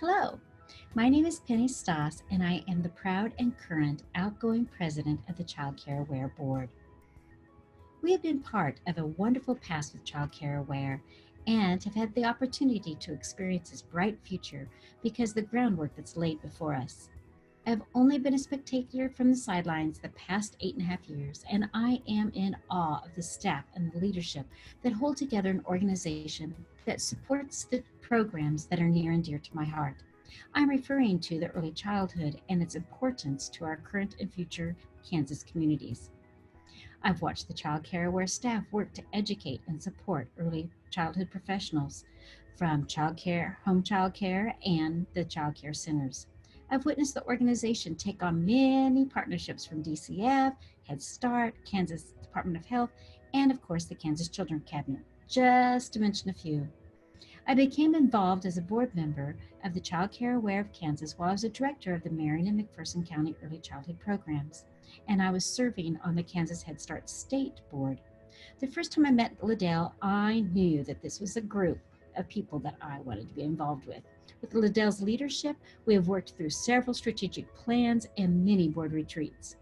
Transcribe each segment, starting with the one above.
Hello, my name is Penny Stoss, and I am the proud and current outgoing president of the Child Care Aware Board. We have been part of a wonderful past with Child Care Aware and have had the opportunity to experience its bright future because of the groundwork that's laid before us. I've only been a spectator from the sidelines the past 8.5 years, and I am in awe of the staff and the leadership that hold together an organization that supports the programs that are near and dear to my heart. I'm referring to the early childhood and its importance to our current and future Kansas communities. I've watched the Child Care Aware staff work to educate and support early childhood professionals from child care, home child care, and the child care centers. I've witnessed the organization take on many partnerships from DCF, Head Start, Kansas Department of Health, and of course the Kansas Children Cabinet, just to mention a few. I became involved as a board member of the Child Care Aware of Kansas while I was a director of the Marion and McPherson County Early Childhood Programs, and I was serving on the Kansas Head Start State Board. The first time I met Liddell, I knew that this was a group of people that I wanted to be involved with. With Liddell's leadership, we have worked through several strategic plans and many board retreats.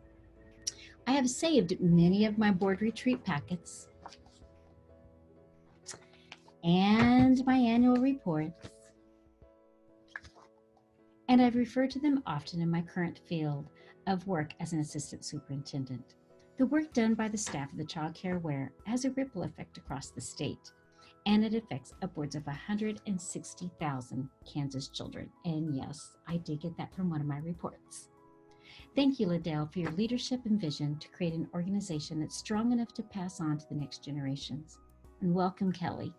I have saved many of my board retreat packets and my annual reports, and I've referred to them often in my current field of work as an assistant superintendent. The work done by the staff of the Child Care Aware has a ripple effect across the state, and it affects upwards of 160,000 Kansas children. And yes, I did get that from one of my reports. Thank you, Liddell, for your leadership and vision to create an organization that's strong enough to pass on to the next generations. And welcome, Kelly.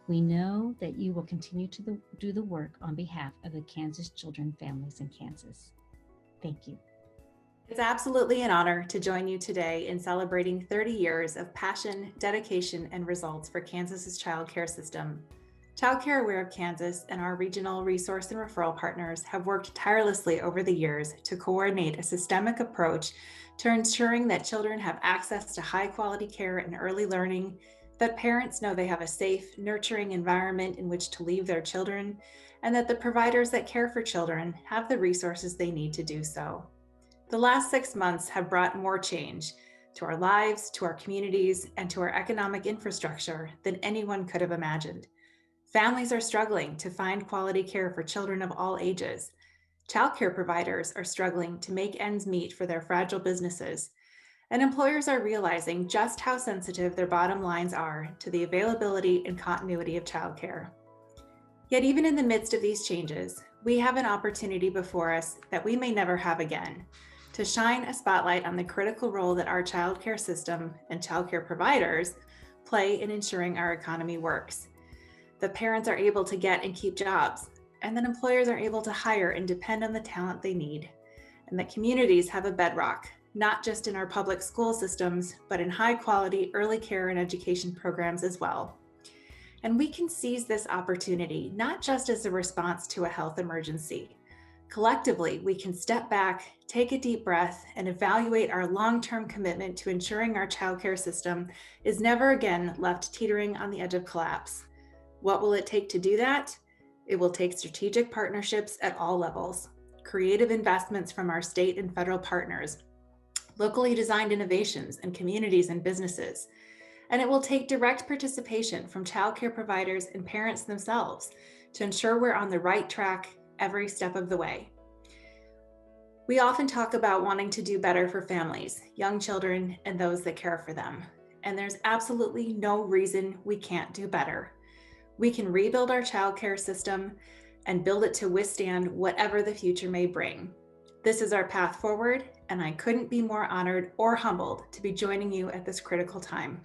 We know that you will continue to do the work on behalf of the Kansas children families in Kansas. Thank you. It's absolutely an honor to join you today in celebrating 30 years of passion, dedication, and results for Kansas's child care system. Child Care Aware of Kansas and our regional resource and referral partners have worked tirelessly over the years to coordinate a systemic approach to ensuring that children have access to high-quality care and early learning, that parents know they have a safe, nurturing environment in which to leave their children, and that the providers that care for children have the resources they need to do so. The last 6 months have brought more change to our lives, to our communities, and to our economic infrastructure than anyone could have imagined. Families are struggling to find quality care for children of all ages. Childcare providers are struggling to make ends meet for their fragile businesses. And employers are realizing just how sensitive their bottom lines are to the availability and continuity of childcare. Yet even in the midst of these changes, we have an opportunity before us that we may never have again, to shine a spotlight on the critical role that our childcare system and childcare providers play in ensuring our economy works. That parents are able to get and keep jobs, and that employers are able to hire and depend on the talent they need, and that communities have a bedrock, not just in our public school systems, but in high quality early care and education programs as well. And we can seize this opportunity, not just as a response to a health emergency. Collectively, we can step back, take a deep breath, and evaluate our long-term commitment to ensuring our childcare system is never again left teetering on the edge of collapse. What will it take to do that? It will take strategic partnerships at all levels, creative investments from our state and federal partners, locally designed innovations in communities and businesses, and it will take direct participation from childcare providers and parents themselves to ensure we're on the right track every step of the way. We often talk about wanting to do better for families, young children, and those that care for them. And there's absolutely no reason we can't do better. We can rebuild our childcare system and build it to withstand whatever the future may bring. This is our path forward, and I couldn't be more honored or humbled to be joining you at this critical time.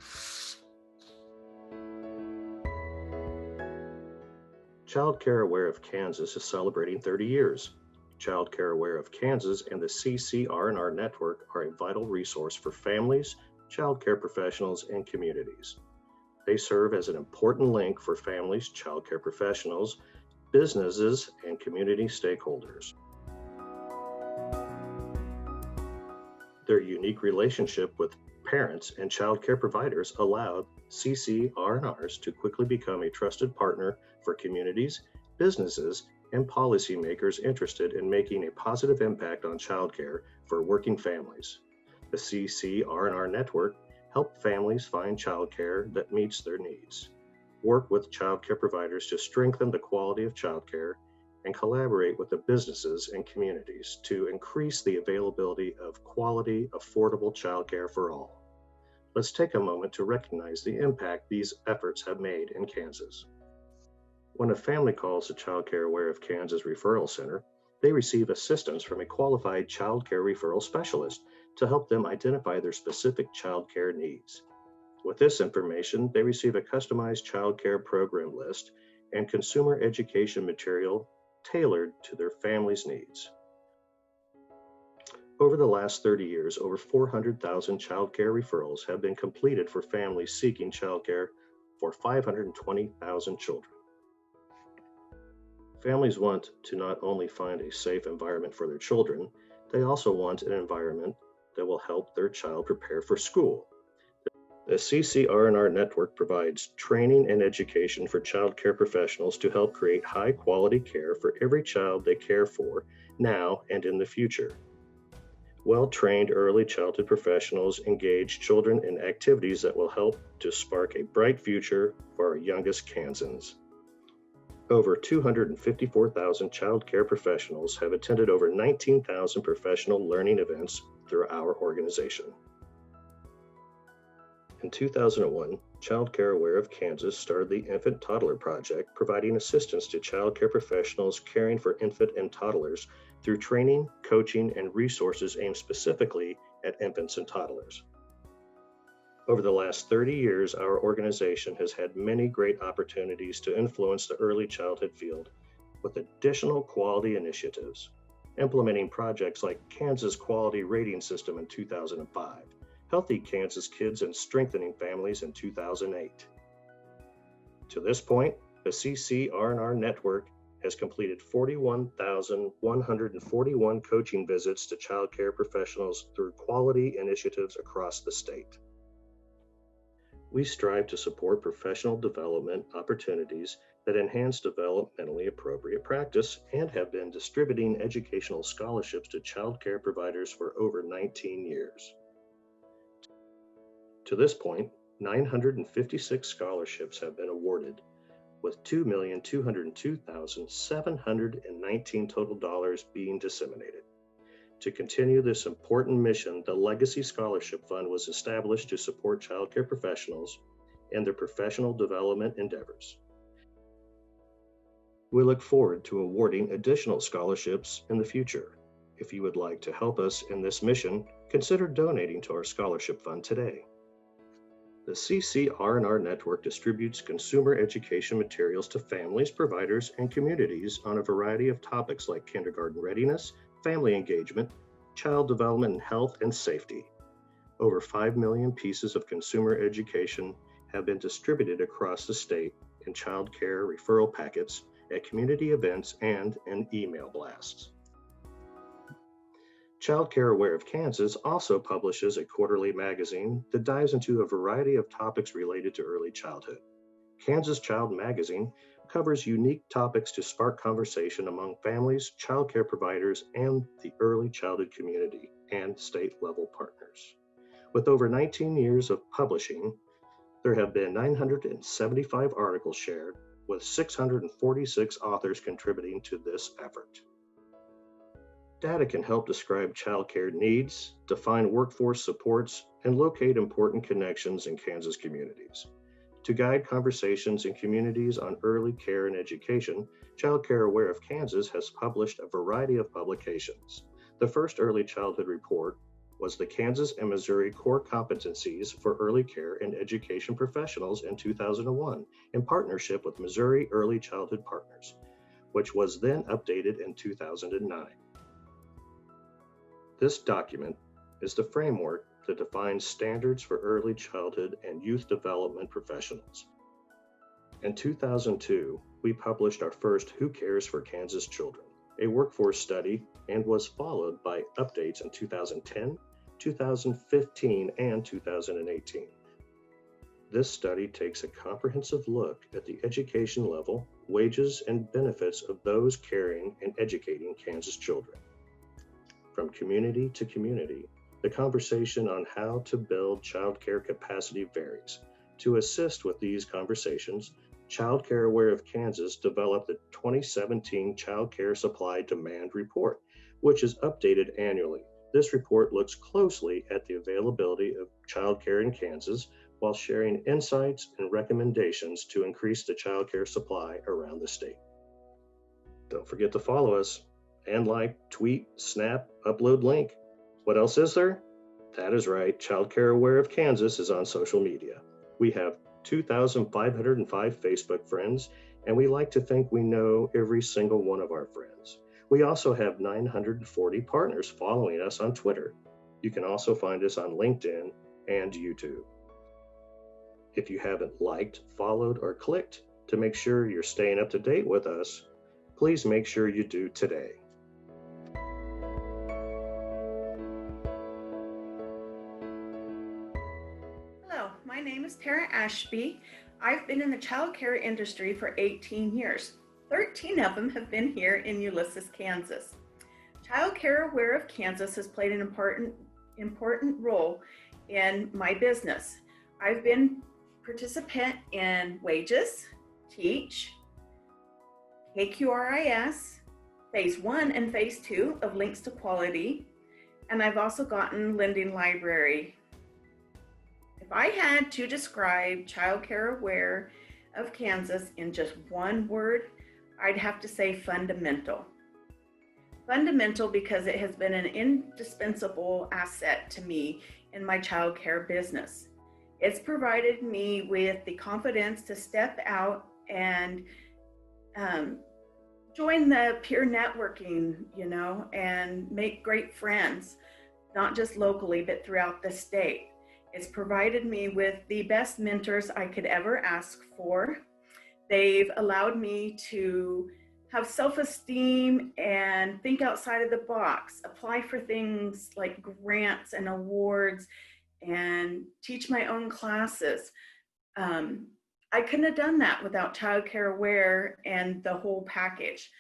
Child Care Aware of Kansas is celebrating 30 years. Child Care Aware of Kansas and the CCR&R network are a vital resource for families, child care professionals, and communities. They serve as an important link for families, child care professionals, businesses, and community stakeholders. Their unique relationship with parents and child care providers allowed CCR&Rs to quickly become a trusted partner for communities, businesses, and policymakers interested in making a positive impact on childcare for working families. The CCR&R network helps families find childcare that meets their needs, work with childcare providers to strengthen the quality of childcare, and collaborate with the businesses and communities to increase the availability of quality, affordable childcare for all. Let's take a moment to recognize the impact these efforts have made in Kansas. When a family calls the Child Care Aware of Kansas Referral Center, they receive assistance from a qualified child care referral specialist to help them identify their specific child care needs. With this information, they receive a customized child care program list and consumer education material tailored to their family's needs. Over the last 30 years, over 400,000 child care referrals have been completed for families seeking child care for 520,000 children. Families want to not only find a safe environment for their children, they also want an environment that will help their child prepare for school. The CCR&R network provides training and education for child care professionals to help create high quality care for every child they care for now and in the future. Well-trained early childhood professionals engage children in activities that will help to spark a bright future for our youngest Kansans. Over 254,000 child care professionals have attended over 19,000 professional learning events through our organization. In 2001, Child Care Aware of Kansas started the Infant Toddler Project, providing assistance to child care professionals caring for infant and toddlers through training, coaching, and resources aimed specifically at infants and toddlers. Over the last 30 years, our organization has had many great opportunities to influence the early childhood field with additional quality initiatives, implementing projects like Kansas Quality Rating System in 2005, Healthy Kansas Kids and Strengthening Families in 2008. To this point, the CCR&R network has completed 41,141 coaching visits to child care professionals through quality initiatives across the state. We strive to support professional development opportunities that enhance developmentally appropriate practice and have been distributing educational scholarships to child care providers for over 19 years. To this point, 956 scholarships have been awarded, with $2,202,719 total dollars being disseminated. To continue this important mission, the Legacy Scholarship Fund was established to support child care professionals in their professional development endeavors. We look forward to awarding additional scholarships in the future. If you would like to help us in this mission, consider donating to our scholarship fund today. The CCR&R network distributes consumer education materials to families, providers, and communities on a variety of topics like kindergarten readiness, family engagement, child development and health and safety. Over 5 million pieces of consumer education have been distributed across the state in child care referral packets, at community events, and in email blasts. Child Care Aware of Kansas also publishes a quarterly magazine that dives into a variety of topics related to early childhood. Kansas Child Magazine covers unique topics to spark conversation among families, child care providers, and the early childhood community and state-level partners. With over 19 years of publishing, there have been 975 articles shared, with 646 authors contributing to this effort. Data can help describe child care needs, define workforce supports, and locate important connections in Kansas communities. To guide conversations in communities on early care and education, Child Care Aware of Kansas has published a variety of publications. The first early childhood report was the Kansas and Missouri Core Competencies for Early Care and Education Professionals in 2001 in partnership with Missouri Early Childhood Partners, which was then updated in 2009. This document is the framework that defines standards for early childhood and youth development professionals. In 2002, we published our first Who Cares for Kansas Children, a workforce study, and was followed by updates in 2010, 2015, and 2018. This study takes a comprehensive look at the education level, wages, and benefits of those caring and educating Kansas children. From community to community, the conversation on how to build childcare capacity varies. To assist with these conversations, Childcare Aware of Kansas developed the 2017 Child Care Supply Demand Report, which is updated annually. This report looks closely at the availability of childcare in Kansas while sharing insights and recommendations to increase the childcare supply around the state. Don't forget to follow us and like, tweet, snap, upload link. What else is there? That is right, Childcare Aware of Kansas is on social media. We have 2,505 Facebook friends, and we like to think we know every single one of our friends. We also have 940 partners following us on Twitter. You can also find us on LinkedIn and YouTube. If you haven't liked, followed, or clicked to make sure you're staying up to date with us, please make sure you do today. Hello, my name is Tara Ashby. I've been in the childcare industry for 18 years. 13 of them have been here in Ulysses, Kansas. Childcare Aware of Kansas has played an important role in my business. I've been participant in Wages, Teach, KQRIS, Phase 1 and Phase 2 of Links to Quality, and I've also gotten Lending Library. If I had to describe Childcare Aware of Kansas in just one word, I'd have to say fundamental. Fundamental because it has been an indispensable asset to me in my childcare business. It's provided me with the confidence to step out and join the peer networking, and make great friends, not just locally, but throughout the state. It's provided me with the best mentors I could ever ask for. They've allowed me to have self-esteem and think outside of the box, apply for things like grants and awards, and teach my own classes. I couldn't have done that without Childcare Aware and the whole package.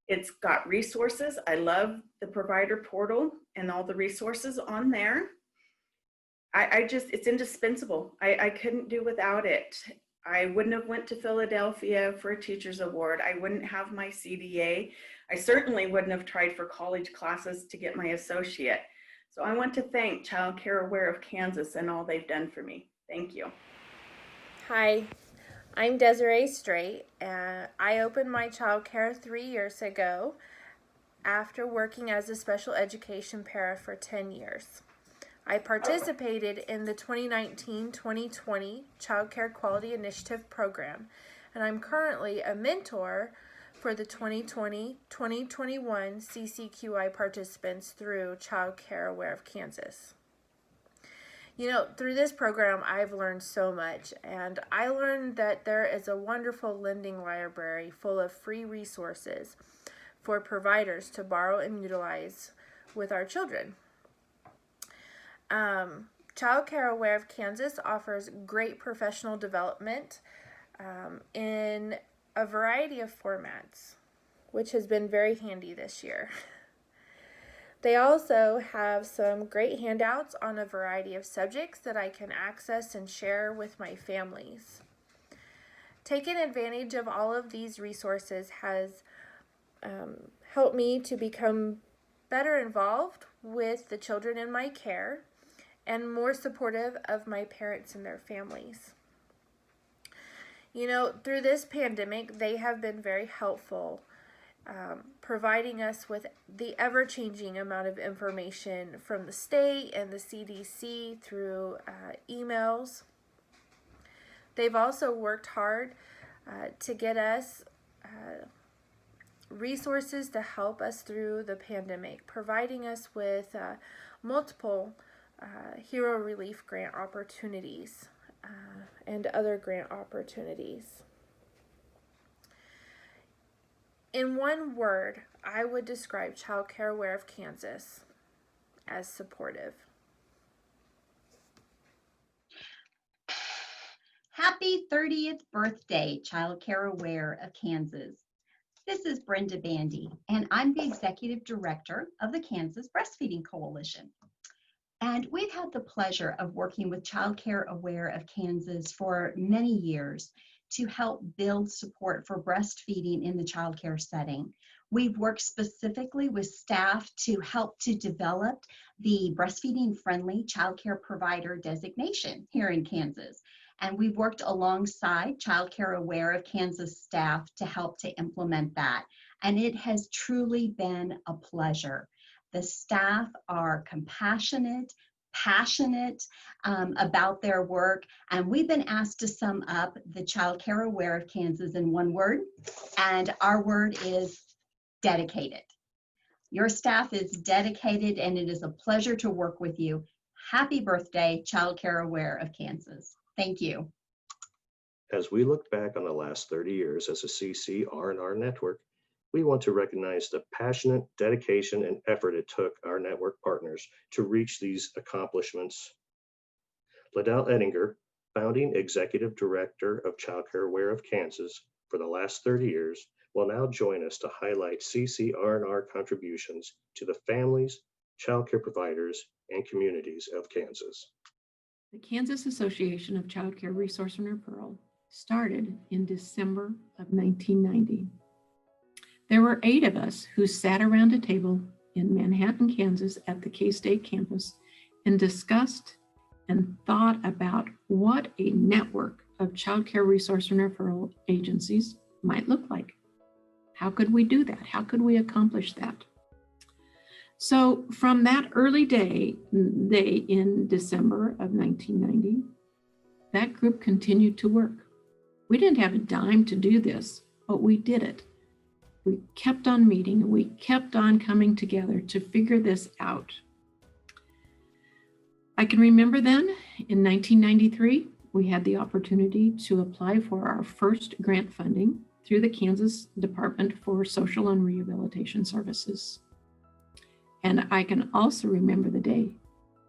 It's got resources. I love the provider portal and all the resources on there. It's indispensable. I couldn't do without it. I wouldn't have went to Philadelphia for a teacher's award. I wouldn't have my CDA. I certainly wouldn't have tried for college classes to get my associate. So I want to thank Childcare Aware of Kansas and all they've done for me. Thank you. Hi, I'm Desiree Straight. I opened my childcare 3 years ago after working as a special education para for 10 years. I participated in the 2019-2020 Child Care Quality Initiative program, and I'm currently a mentor for the 2020-2021 CCQI participants through Child Care Aware of Kansas. Through this program, I've learned so much, and I learned that there is a wonderful lending library full of free resources for providers to borrow and utilize with our children. Child Care Aware of Kansas offers great professional development in a variety of formats, which has been very handy this year. They also have some great handouts on a variety of subjects that I can access and share with my families. Taking advantage of all of these resources has helped me to become better involved with the children in my care and more supportive of my parents and their families. Through this pandemic, they have been very helpful, providing us with the ever-changing amount of information from the state and the CDC through emails. They've also worked hard to get us resources to help us through the pandemic, providing us with multiple Hero Relief grant opportunities and other grant opportunities. In one word, I would describe Child Care Aware of Kansas as supportive. Happy 30th birthday, Child Care Aware of Kansas. This is Brenda Bandy, and I'm the Executive Director of the Kansas Breastfeeding Coalition. And we've had the pleasure of working with Child Care Aware of Kansas for many years to help build support for breastfeeding in the child care setting. We've worked specifically with staff to help to develop the breastfeeding friendly child care provider designation here in Kansas. And we've worked alongside Child Care Aware of Kansas staff to help to implement that. And it has truly been a pleasure. The staff are compassionate, passionate about their work. And we've been asked to sum up the Child Care Aware of Kansas in one word. And our word is dedicated. Your staff is dedicated, and it is a pleasure to work with you. Happy birthday, Child Care Aware of Kansas. Thank you. As we look back on the last 30 years as a CCR&R network, we want to recognize the passionate dedication and effort it took our network partners to reach these accomplishments. Liddell Ettinger, founding Executive Director of Child Care Aware of Kansas for the last 30 years, will now join us to highlight CCR&R contributions to the families, child care providers, and communities of Kansas. The Kansas Association of Child Care Resource and Referral started in December of 1990. There were 8 of us who sat around a table in Manhattan, Kansas at the K-State campus and discussed and thought about what a network of child care resource and referral agencies might look like. How could we do that? How could we accomplish that? So from that early day in December of 1990, that group continued to work. We didn't have a dime to do this, but we did it. We kept on meeting and we kept on coming together to figure this out. I can remember then in 1993, we had the opportunity to apply for our first grant funding through the Kansas Department for Social and Rehabilitation Services. And I can also remember the day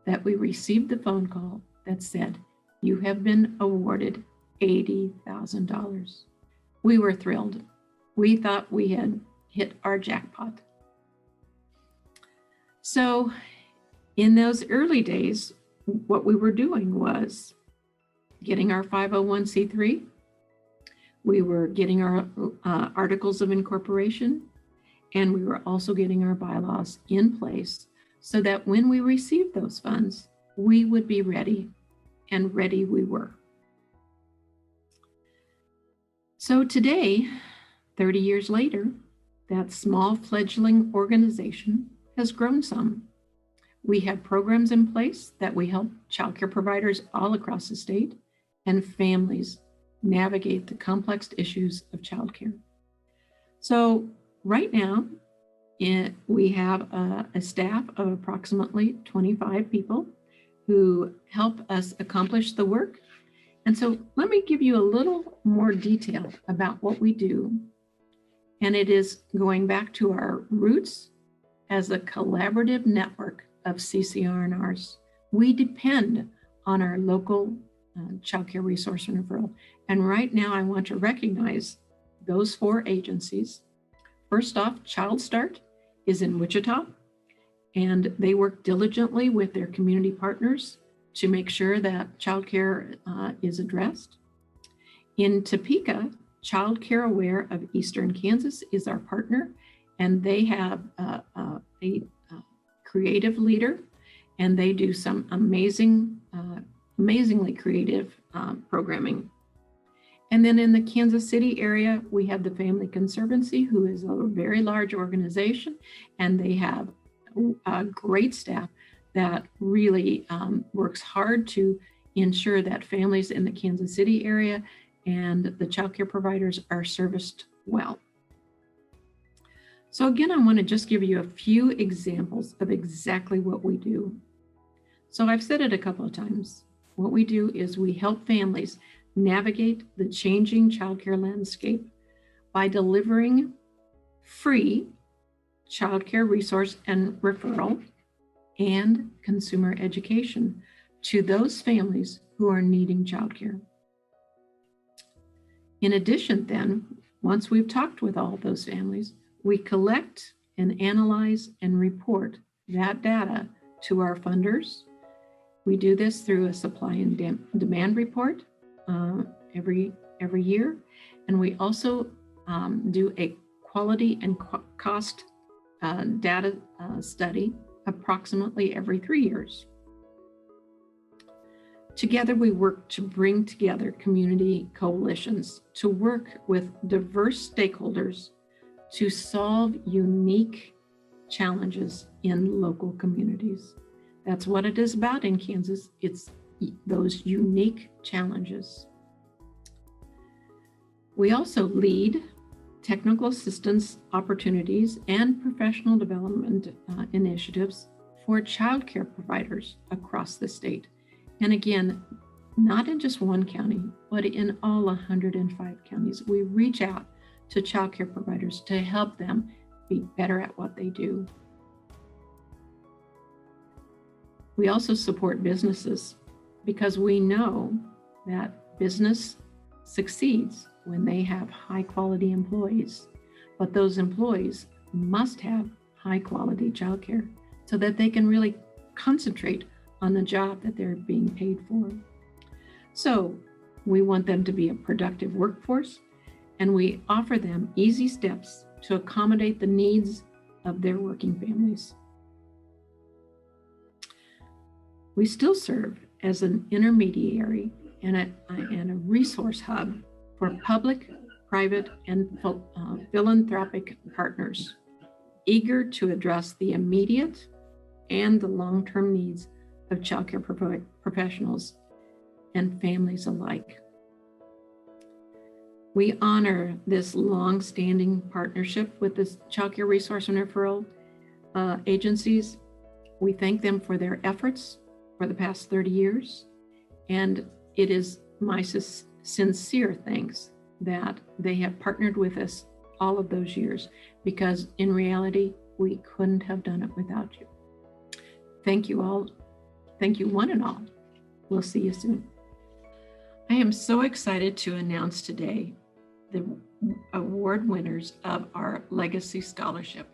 that we received the phone call that said, "You have been awarded $80,000. We were thrilled. We thought we had hit our jackpot. So in those early days, what we were doing was getting our 501c3. We were getting our articles of incorporation, and we were also getting our bylaws in place so that when we received those funds, we would be ready, and ready we were. So today, 30 years later, that small fledgling organization has grown some. We have programs in place that we help childcare providers all across the state and families navigate the complex issues of childcare. So right now, we have a staff of approximately 25 people who help us accomplish the work. And so let me give you a little more detail about what we do. And it is going back to our roots as a collaborative network of CCR&Rs. We depend on our local childcare resource and referral. And right now I want to recognize those 4 agencies. First off, Child Start is in Wichita, and they work diligently with their community partners to make sure that childcare is addressed. In Topeka, Child Care Aware of Eastern Kansas is our partner, and they have a creative leader, and they do some amazingly creative programming. And then in the Kansas City area, we have the Family Conservancy, who is a very large organization, and they have a great staff that really works hard to ensure that families in the Kansas City area and the childcare providers are serviced well. So again, I want to just give you a few examples of exactly what we do. So I've said it a couple of times. What we do is we help families navigate the changing childcare landscape by delivering free childcare resource and referral and consumer education to those families who are needing childcare. In addition, then, once we've talked with all those families, we collect and analyze and report that data to our funders. We do this through a supply and demand report every year, and we also do a quality and cost data study approximately every 3 years. Together, we work to bring together community coalitions to work with diverse stakeholders to solve unique challenges in local communities. That's what it is about in Kansas. It's those unique challenges. We also lead technical assistance opportunities and professional development initiatives for childcare providers across the state. And again, not in just one county, but in all 105 counties. We reach out to childcare providers to help them be better at what they do. We also support businesses because we know that business succeeds when they have high quality employees, but those employees must have high quality childcare so that they can really concentrate on the job that they're being paid for. So we want them to be a productive workforce, and we offer them easy steps to accommodate the needs of their working families. We still serve as an intermediary and a resource hub for public, private, and philanthropic partners, eager to address the immediate and the long-term needs of childcare professionals and families alike. We honor this long-standing partnership with the Childcare Resource and Referral agencies. We thank them for their efforts for the past 30 years, and it is my sincere thanks that they have partnered with us all of those years, because in reality, we couldn't have done it without you. Thank you all. Thank you one and all. We'll see you soon. I am so excited to announce today the award winners of our Legacy Scholarship.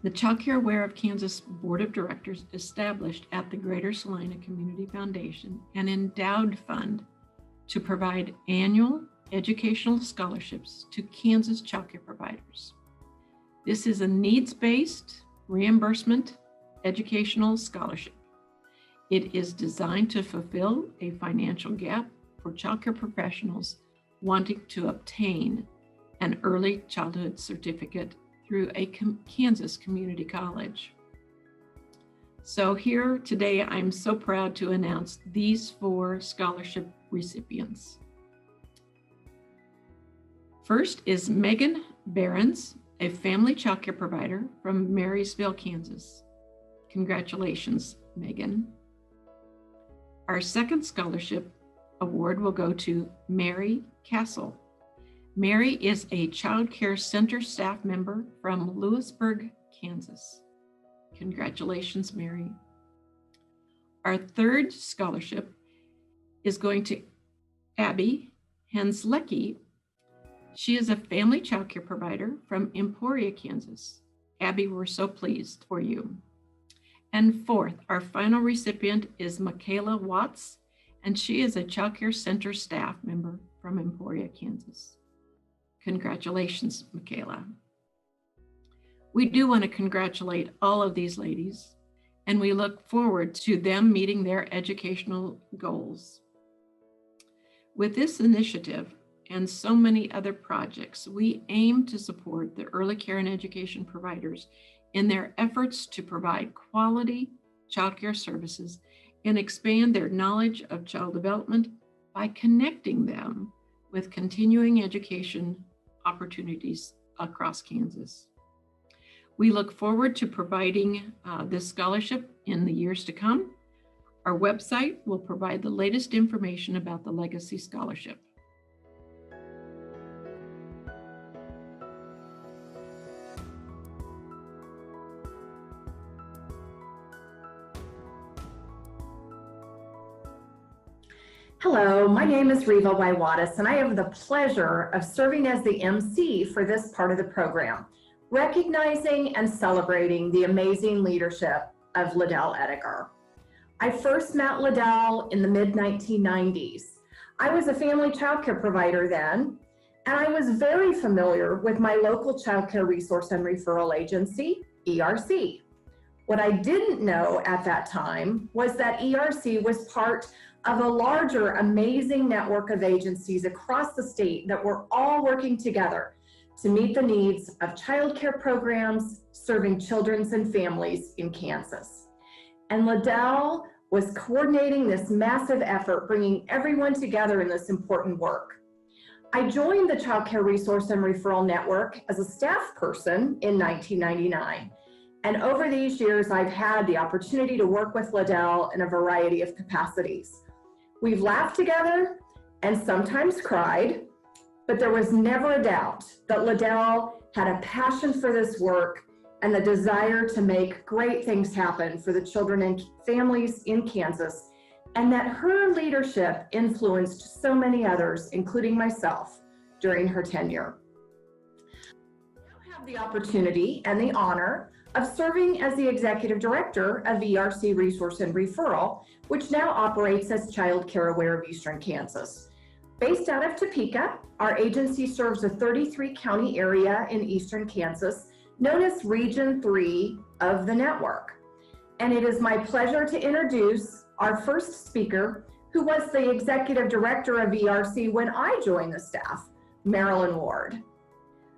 The Childcare Aware of Kansas Board of Directors established at the Greater Salina Community Foundation an endowed fund to provide annual educational scholarships to Kansas childcare providers. This is a needs-based reimbursement educational scholarship. It is designed to fulfill a financial gap for childcare professionals wanting to obtain an early childhood certificate through a Kansas community college. So here today, I'm so proud to announce these 4 scholarship recipients. First is Megan Behrens, a family childcare provider from Marysville, Kansas. Congratulations, Megan. Our second scholarship award will go to Mary Castle. Mary is a Child Care Center staff member from Lewisburg, Kansas. Congratulations, Mary. Our third scholarship is going to Abby Henslecki. She is a family childcare provider from Emporia, Kansas. Abby, we're so pleased for you. And fourth, our final recipient is Michaela Watts, and she is a Child Care Center staff member from Emporia, Kansas. Congratulations, Michaela. We do want to congratulate all of these ladies, and we look forward to them meeting their educational goals. With this initiative and so many other projects, we aim to support the early care and education providers in their efforts to provide quality childcare services and expand their knowledge of child development by connecting them with continuing education opportunities across Kansas. We look forward to providing this scholarship in the years to come. Our website will provide the latest information about the Legacy Scholarship. Hello, my name is Reva Waiwatis, and I have the pleasure of serving as the MC for this part of the program, recognizing and celebrating the amazing leadership of Liddell Ettinger. I first met Liddell in the mid-1990s. I was a family childcare provider then, and I was very familiar with my local childcare resource and referral agency, ERC. What I didn't know at that time was that ERC was part of a larger, amazing network of agencies across the state that were all working together to meet the needs of childcare programs serving children and families in Kansas. And Liddell was coordinating this massive effort, bringing everyone together in this important work. I joined the Child Care Resource and Referral Network as a staff person in 1999. And over these years, I've had the opportunity to work with Liddell in a variety of capacities. We've laughed together and sometimes cried, but there was never a doubt that Liddell had a passion for this work and the desire to make great things happen for the children and families in Kansas, and that her leadership influenced so many others, including myself, during her tenure. I now have the opportunity and the honor of serving as the Executive Director of ERC Resource and Referral, which now operates as Child Care Aware of Eastern Kansas. Based out of Topeka, our agency serves a 33-county area in Eastern Kansas, known as Region 3 of the network. And it is my pleasure to introduce our first speaker, who was the Executive Director of ERC when I joined the staff, Marilyn Ward.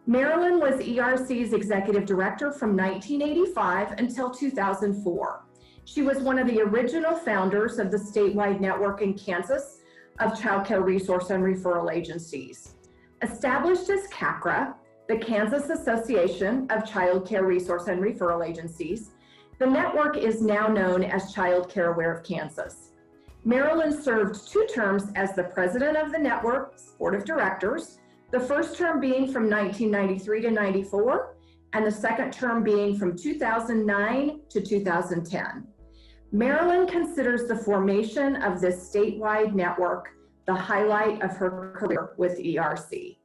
Marilyn was ERC's Executive Director from 1985 until 2004. She was one of the original founders of the statewide network in Kansas of Child Care Resource and Referral Agencies. Established as CACRA, the Kansas Association of Child Care Resource and Referral Agencies, the network is now known as Child Care Aware of Kansas. Marilyn served 2 terms as the president of the network's board of directors, the first term being from 1993 to 94, and the second term being from 2009 to 2010. Marilyn considers the formation of this statewide network the highlight of her career with ERC.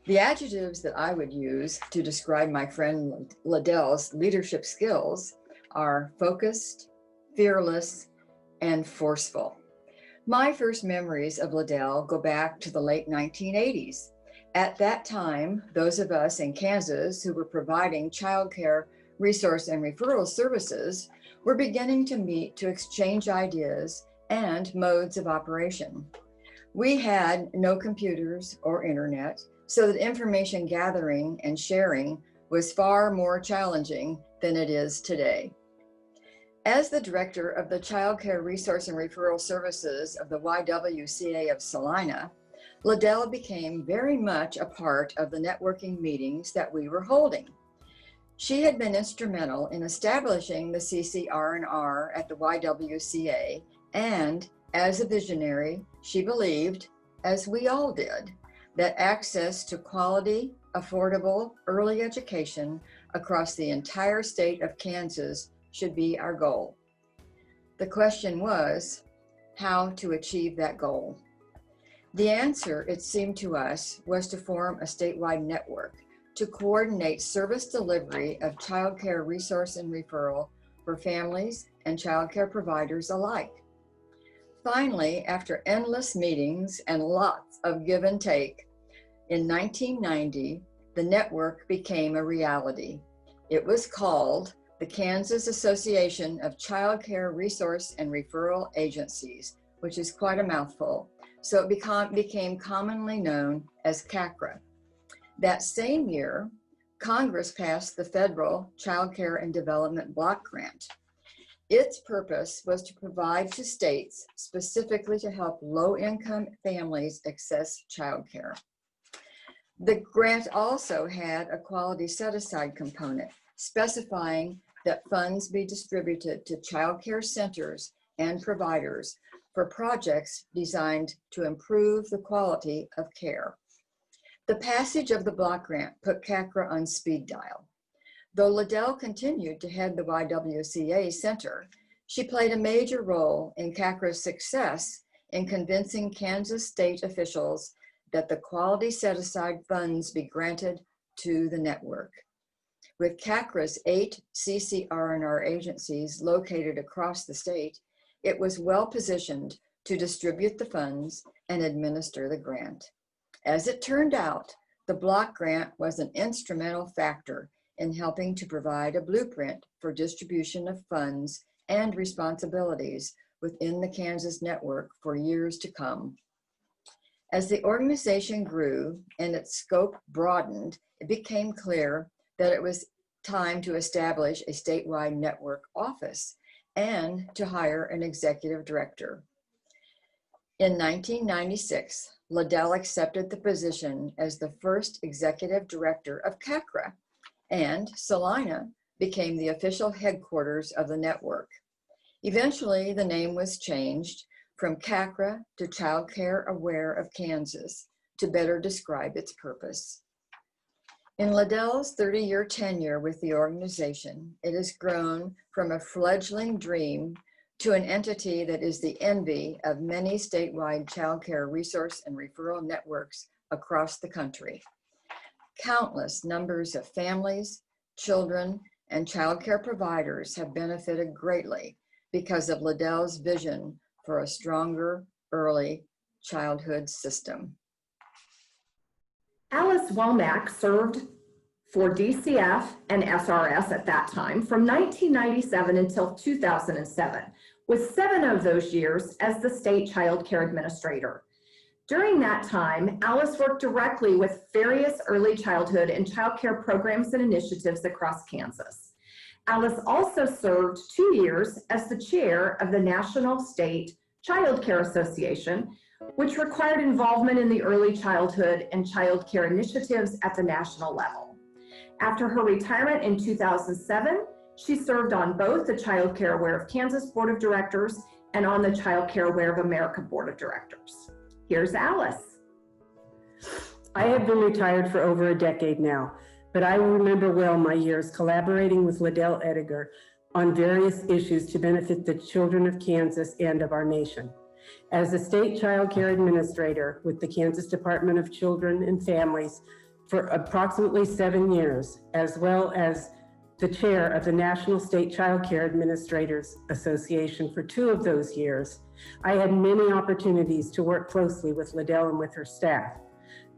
The adjectives that I would use to describe my friend Liddell's leadership skills are focused, fearless, and forceful. My first memories of Liddell go back to the late 1980s. At that time, those of us in Kansas who were providing childcare resource and referral services were beginning to meet to exchange ideas and modes of operation. We had no computers or internet, so that information gathering and sharing was far more challenging than it is today. As the director of the Child Care Resource and Referral Services of the YWCA of Salina, Liddell became very much a part of the networking meetings that we were holding. She had been instrumental in establishing the CCR&R at the YWCA, and as a visionary, she believed, as we all did, that access to quality, affordable, early education across the entire state of Kansas should be our goal. The question was, how to achieve that goal? The answer, it seemed to us, was to form a statewide network to coordinate service delivery of child care resource and referral for families and child care providers alike. Finally, after endless meetings and lots of give and take, in 1990, the network became a reality. It was called the Kansas Association of Child Care Resource and Referral Agencies, which is quite a mouthful. So it became commonly known as CACRA. That same year, Congress passed the Federal Child Care and Development Block Grant. Its purpose was to provide to states specifically to help low-income families access child care. The grant also had a quality set-aside component, specifying that funds be distributed to child care centers and providers for projects designed to improve the quality of care. The passage of the block grant put CACRA on speed dial. Though Liddell continued to head the YWCA Center, She played a major role in CACRA's success in convincing Kansas state officials that the quality set-aside funds be granted to the network. With CACRA's 8 CCR&R agencies located across the state, it was well positioned to distribute the funds and administer the grant. As it turned out, the block grant was an instrumental factor in helping to provide a blueprint for distribution of funds and responsibilities within the Kansas network for years to come. As the organization grew and its scope broadened, it became clear that it was time to establish a statewide network office and to hire an executive director. In 1996, Liddell accepted the position as the first executive director of CACRA, and Salina became the official headquarters of the network. Eventually, the name was changed from CACRA to Child Care Aware of Kansas to better describe its purpose. In Liddell's 30-year tenure with the organization, it has grown from a fledgling dream to an entity that is the envy of many statewide child care resource and referral networks across the country. Countless numbers of families, children, and child care providers have benefited greatly because of Liddell's vision for a stronger early childhood system. Alice Womack served for DCF and SRS at that time from 1997 until 2007, with 7 of those years as the state child care administrator. During that time, Alice worked directly with various early childhood and child care programs and initiatives across Kansas. Alice also served 2 years as the chair of the National State Child Care Association, which required involvement in the early childhood and child care initiatives at the national level. After her retirement in 2007, she served on both the Child Care Aware of Kansas Board of Directors and on the Child Care Aware of America Board of Directors. Here's Alice. I have been retired for over a decade now, but I remember well my years collaborating with Liddell Ediger on various issues to benefit the children of Kansas and of our nation. As a state child care administrator with the Kansas Department of Children and Families for approximately 7 years, as well as the chair of the National State Child Care Administrators Association for 2 of those years, I had many opportunities to work closely with Liddell and with her staff.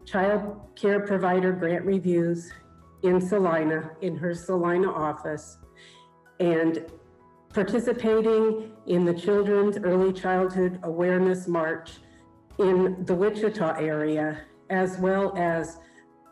Child care provider grant reviews in Salina, in her Salina office, and participating in the Children's Early Childhood Awareness March in the Wichita area, as well as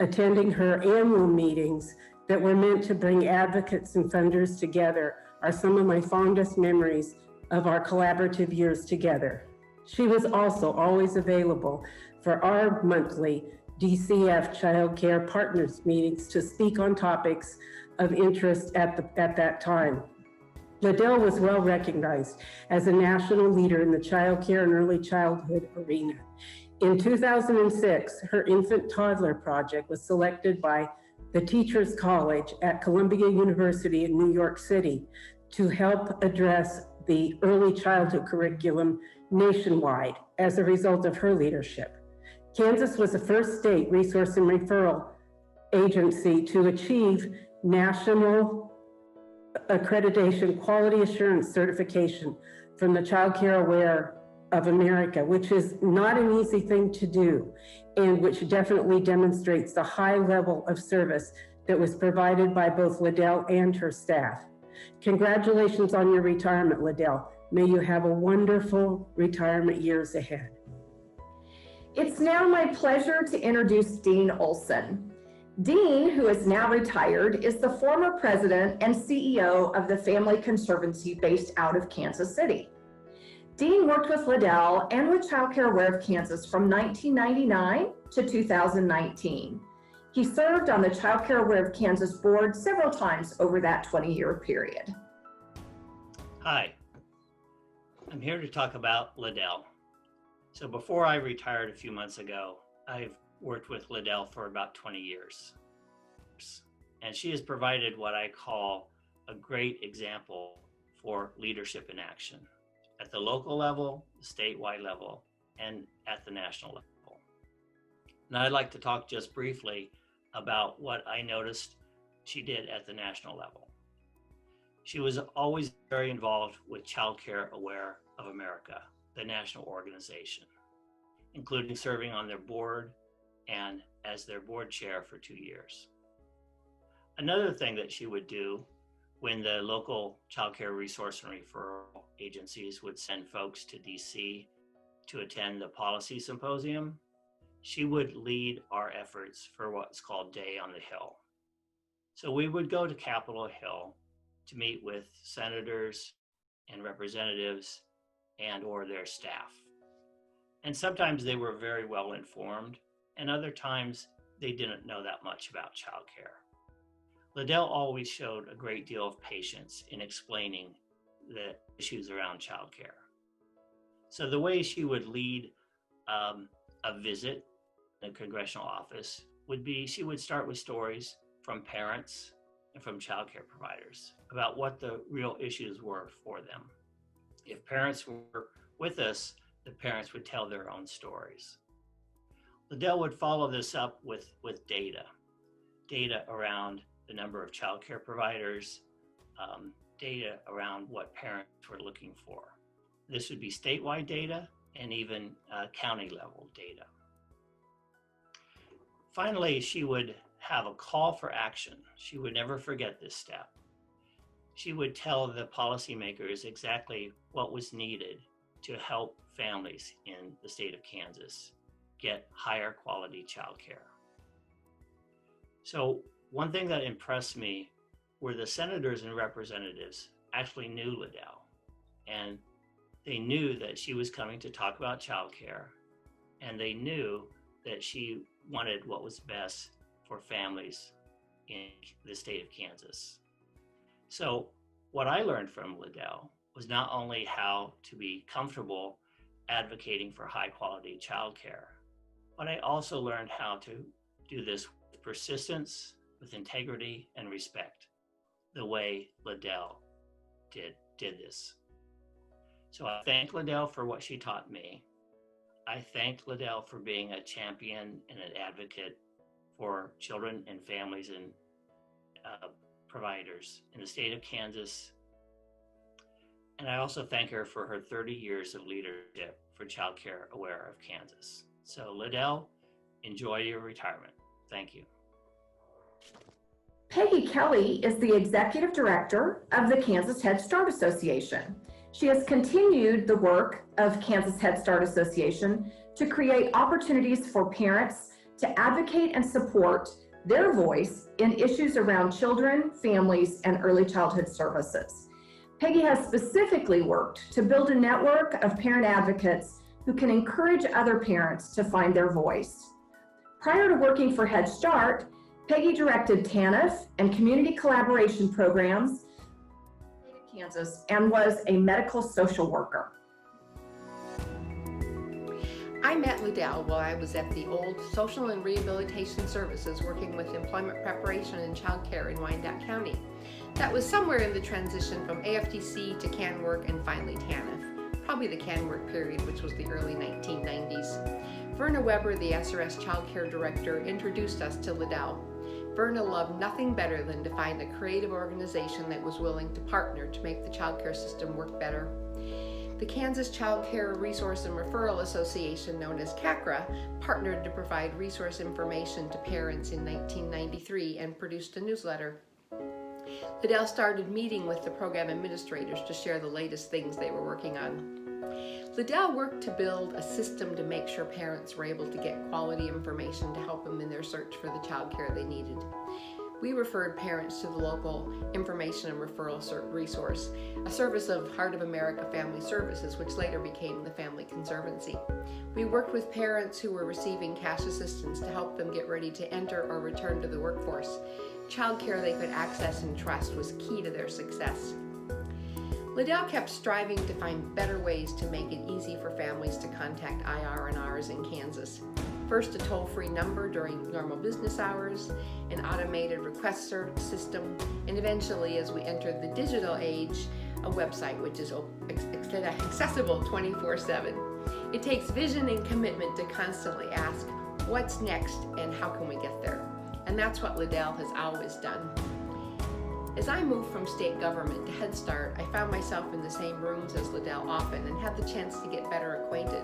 attending her annual meetings that were meant to bring advocates and funders together, are some of my fondest memories of our collaborative years together. She was also always available for our monthly DCF Child Care Partners meetings to speak on topics of interest at that time. Liddell was well recognized as a national leader in the child care and early childhood arena. In 2006, her infant toddler project was selected by the Teachers College at Columbia University in New York City to help address the early childhood curriculum nationwide as a result of her leadership. Kansas was the first state resource and referral agency to achieve national accreditation quality assurance certification from the Child Care Aware of America, which is not an easy thing to do, and which definitely demonstrates the high level of service that was provided by both Liddell and her staff. Congratulations on your retirement, Liddell. May you have a wonderful retirement years ahead. It's now my pleasure to introduce Dean Olson. Dean, who is now retired, is the former president and CEO of the Family Conservancy based out of Kansas City. Dean worked with Liddell and with Child Care Aware of Kansas from 1999 to 2019. He served on the Child Care Aware of Kansas board several times over that 20-year period. Hi, I'm here to talk about Liddell. So before I retired a few months ago, I've worked with Liddell for about 20 years. And she has provided what I call a great example for leadership in action at the local level, the statewide level, and at the national level. Now I'd like to talk just briefly about what I noticed she did at the national level. She was always very involved with Child Care Aware of America, the national organization, including serving on their board and as their board chair for 2 years. Another thing that she would do when the local child care resource and referral agencies would send folks to DC to attend the policy symposium, she would lead our efforts for what's called Day on the Hill. So we would go to Capitol Hill to meet with senators and representatives and or their staff. And sometimes they were very well informed, and other times they didn't know that much about childcare. Liddell always showed a great deal of patience in explaining the issues around childcare. So the way she would lead a visit in a congressional office would be she would start with stories from parents and from childcare providers about what the real issues were for them. If parents were with us, the parents would tell their own stories. Liddell would follow this up with data around the number of childcare providers, data around what parents were looking for. This would be statewide data and even county level data. Finally, she would have a call for action. She would never forget this step. She would tell the policymakers exactly what was needed to help families in the state of Kansas get higher quality childcare. So one thing that impressed me were the senators and representatives actually knew Liddell, and they knew that she was coming to talk about childcare, and they knew that she wanted what was best for families in the state of Kansas. So what I learned from Liddell was not only how to be comfortable advocating for high quality childcare, but I also learned how to do this with persistence, with integrity and respect, the way Liddell did this. So I thank Liddell for what she taught me. I thank Liddell for being a champion and an advocate for children and families and providers in the state of Kansas. And I also thank her for her 30 years of leadership for Child Care Aware of Kansas. So Liddell, enjoy your retirement. Thank you. Peggy Kelly is the Executive Director of the Kansas Head Start Association. She has continued the work of Kansas Head Start Association to create opportunities for parents to advocate and support their voice in issues around children, families, and early childhood services. Peggy has specifically worked to build a network of parent advocates who can encourage other parents to find their voice. Prior to working for Head Start, Peggy directed TANF and community collaboration programs in Kansas and was a medical social worker. I met Liddell while I was at the old Social and Rehabilitation Services working with employment preparation and child care in Wyandotte County. That was somewhere in the transition from AFDC to CanWork and finally TANF, probably the CanWork period, which was the early 1990s. Verna Weber, the SRS Child Care Director, introduced us to Liddell. Verna loved nothing better than to find a creative organization that was willing to partner to make the child care system work better. The Kansas Child Care Resource and Referral Association, known as CACRA, partnered to provide resource information to parents in 1993 and produced a newsletter. Liddell started meeting with the program administrators to share the latest things they were working on. Liddell worked to build a system to make sure parents were able to get quality information to help them in their search for the child care they needed. We referred parents to the local information and referral resource, a service of Heart of America Family Services, which later became the Family Conservancy. We worked with parents who were receiving cash assistance to help them get ready to enter or return to the workforce. Child care they could access and trust was key to their success. Liddell kept striving to find better ways to make it easy for families to contact IR&Rs in Kansas. First, a toll-free number during normal business hours, an automated request system, and eventually, as we entered the digital age, a website which is accessible 24/7. It takes vision and commitment to constantly ask, what's next and how can we get there? And that's what Liddell has always done. As I moved from state government to Head Start, I found myself in the same rooms as Liddell often and had the chance to get better acquainted.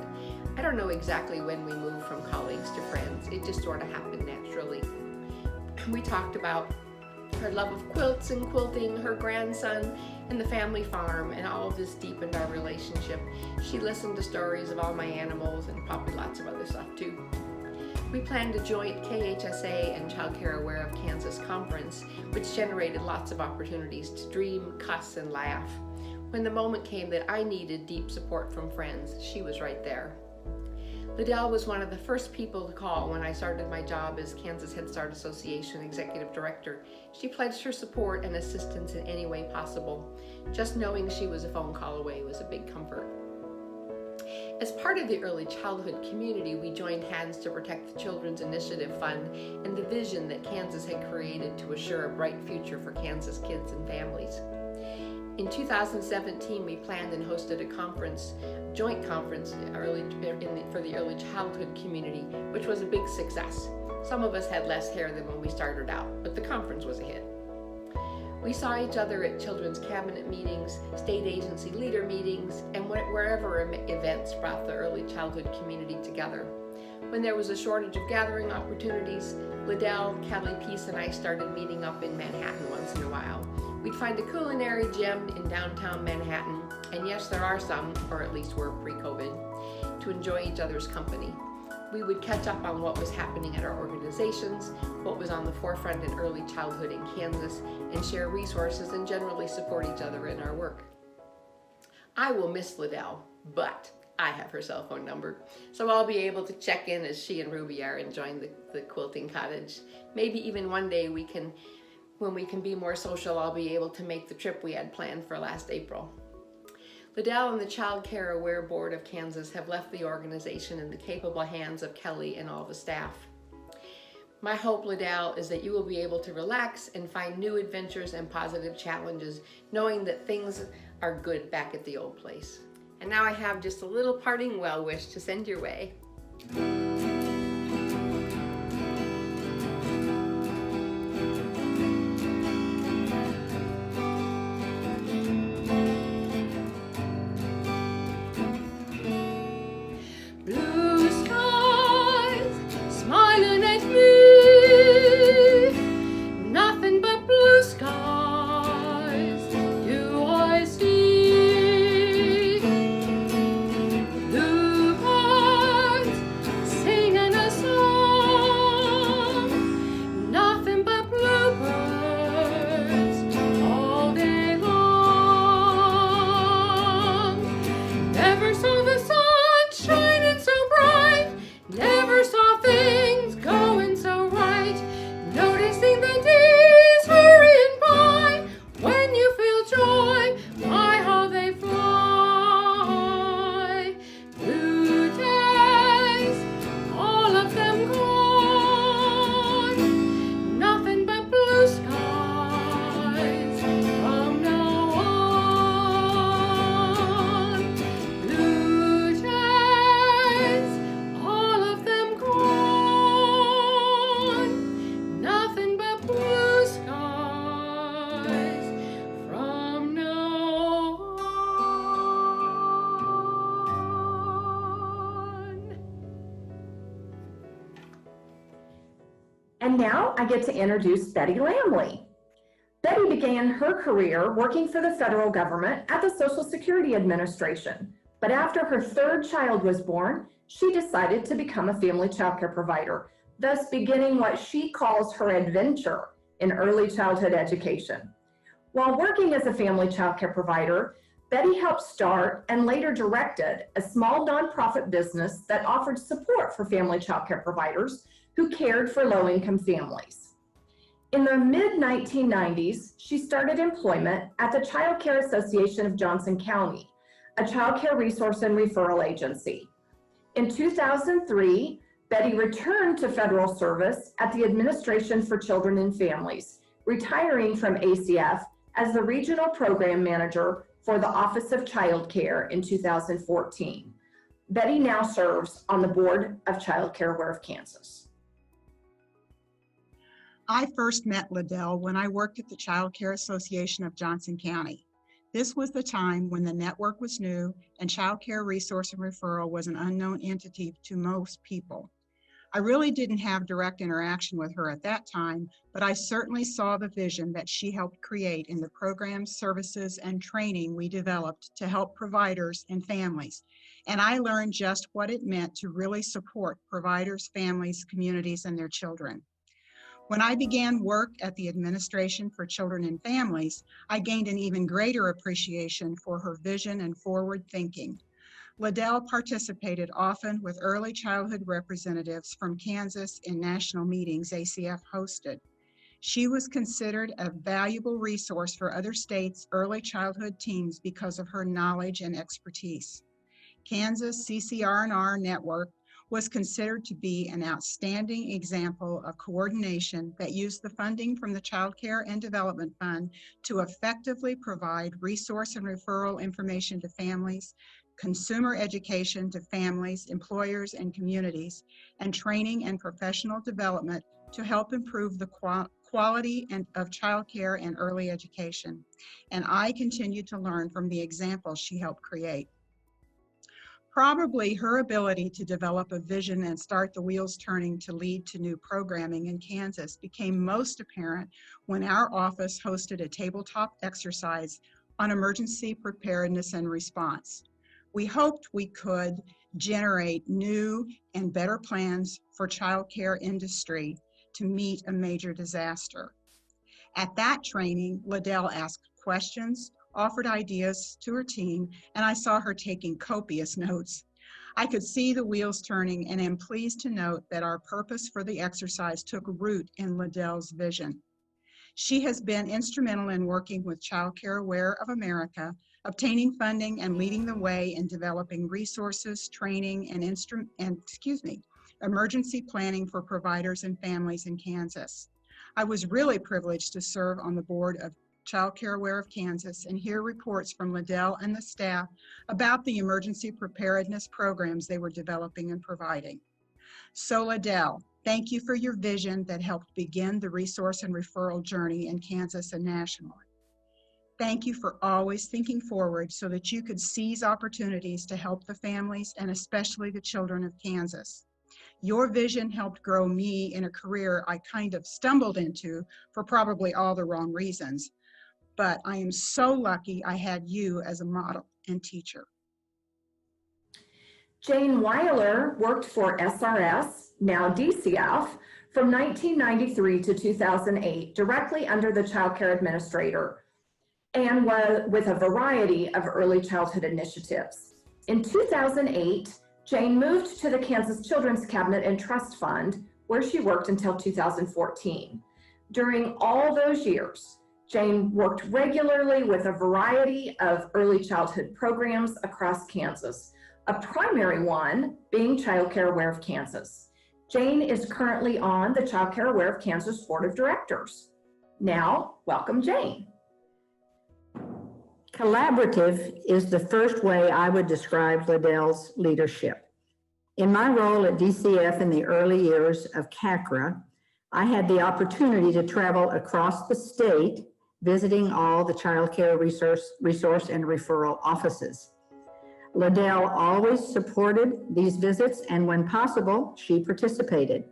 I don't know exactly when we moved from colleagues to friends. It just sort of happened naturally. We talked about her love of quilts and quilting, her grandson, and the family farm, and all of this deepened our relationship. She listened to stories of all my animals and probably lots of other stuff too. We planned a joint KHSA and Child Care Aware of Kansas conference, which generated lots of opportunities to dream, cuss, and laugh. When the moment came that I needed deep support from friends, she was right there. Liddell was one of the first people to call when I started my job as Kansas Head Start Association Executive Director. She pledged her support and assistance in any way possible. Just knowing she was a phone call away was a big comfort. As part of the early childhood community, we joined hands to protect the Children's Initiative Fund and the vision that Kansas had created to assure a bright future for Kansas kids and families. In 2017, we planned and hosted a joint conference for the early childhood community, which was a big success. Some of us had less hair than when we started out, but the conference was a hit. We saw each other at children's cabinet meetings, state agency leader meetings, and wherever events brought the early childhood community together. When there was a shortage of gathering opportunities, Liddell, Kelly Peace, and I started meeting up in Manhattan once in a while. We'd find a culinary gem in downtown Manhattan, and yes, there are some, or at least were pre-COVID, to enjoy each other's company. We would catch up on what was happening at our organizations, what was on the forefront in early childhood in Kansas, and share resources and generally support each other in our work. I will miss Liddell, but I have her cell phone number, so I'll be able to check in as she and Ruby are enjoying the quilting cottage. Maybe even one day when we can be more social, I'll be able to make the trip we had planned for last April. Liddell and the Child Care Aware Board of Kansas have left the organization in the capable hands of Kelly and all the staff. My hope, Liddell, is that you will be able to relax and find new adventures and positive challenges, knowing that things are good back at the old place. And now I have just a little parting well wish to send your way. And now I get to introduce Betty Lamley. Betty began her career working for the federal government at the Social Security Administration. But after her third child was born, she decided to become a family childcare provider, thus beginning what she calls her adventure in early childhood education. While working as a family childcare provider, Betty helped start and later directed a small nonprofit business that offered support for family childcare providers who cared for low-income families. In the mid-1990s, she started employment at the Child Care Association of Johnson County, a child care resource and referral agency. In 2003, Betty returned to federal service at the Administration for Children and Families, retiring from ACF as the Regional Program Manager for the Office of Child Care in 2014. Betty now serves on the board of Child Care Aware of Kansas. I first met Liddell when I worked at the Child Care Association of Johnson County. This was the time when the network was new and child care resource and referral was an unknown entity to most people. I really didn't have direct interaction with her at that time, but I certainly saw the vision that she helped create in the programs, services, and training we developed to help providers and families. And I learned just what it meant to really support providers, families, communities, and their children. When I began work at the Administration for Children and Families, I gained an even greater appreciation for her vision and forward thinking. Liddell participated often with early childhood representatives from Kansas in national meetings ACF hosted. She was considered a valuable resource for other states' early childhood teams because of her knowledge and expertise. Kansas CCR&R Network was considered to be an outstanding example of coordination that used the funding from the Child Care and Development Fund to effectively provide resource and referral information to families, consumer education to families, employers, and communities, and training and professional development to help improve the quality of child care and early education. And I continue to learn from the examples she helped create. Probably her ability to develop a vision and start the wheels turning to lead to new programming in Kansas became most apparent when our office hosted a tabletop exercise on emergency preparedness and response. We hoped we could generate new and better plans for child care industry to meet a major disaster. At that training, Liddell asked questions, offered ideas to her team, and I saw her taking copious notes. I could see the wheels turning and am pleased to note that our purpose for the exercise took root in Liddell's vision. She has been instrumental in working with Child Care Aware of America, obtaining funding and leading the way in developing resources, training, and emergency planning for providers and families in Kansas. I was really privileged to serve on the board of Child Care Aware of Kansas and hear reports from Liddell and the staff about the emergency preparedness programs they were developing and providing. So Liddell, thank you for your vision that helped begin the resource and referral journey in Kansas and nationally. Thank you for always thinking forward so that you could seize opportunities to help the families and especially the children of Kansas. Your vision helped grow me in a career I kind of stumbled into for probably all the wrong reasons. But I am so lucky I had you as a model and teacher. Jane Weiler worked for SRS, now DCF, from 1993 to 2008, directly under the Child Care Administrator, and was with a variety of early childhood initiatives. In 2008, Jane moved to the Kansas Children's Cabinet and Trust Fund, where she worked until 2014. During all those years, Jane worked regularly with a variety of early childhood programs across Kansas, a primary one being Child Care Aware of Kansas. Jane is currently on the Child Care Aware of Kansas Board of Directors. Now, welcome Jane. Collaborative is the first way I would describe Liddell's leadership. In my role at DCF in the early years of CACRA, I had the opportunity to travel across the state visiting all the child care resource and referral offices. Liddell always supported these visits, and when possible, she participated.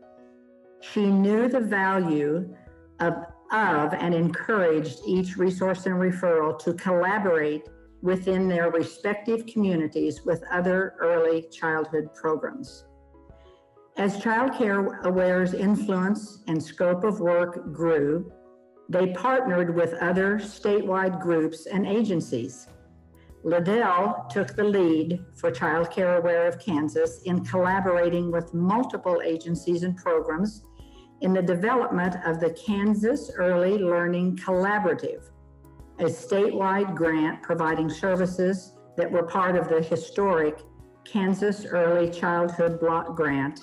She knew the value of and encouraged each resource and referral to collaborate within their respective communities with other early childhood programs. As Child Care Aware's influence and scope of work grew, they partnered with other statewide groups and agencies. Liddell took the lead for Child Care Aware of Kansas in collaborating with multiple agencies and programs in the development of the Kansas Early Learning Collaborative, a statewide grant providing services that were part of the historic Kansas Early Childhood Block Grant,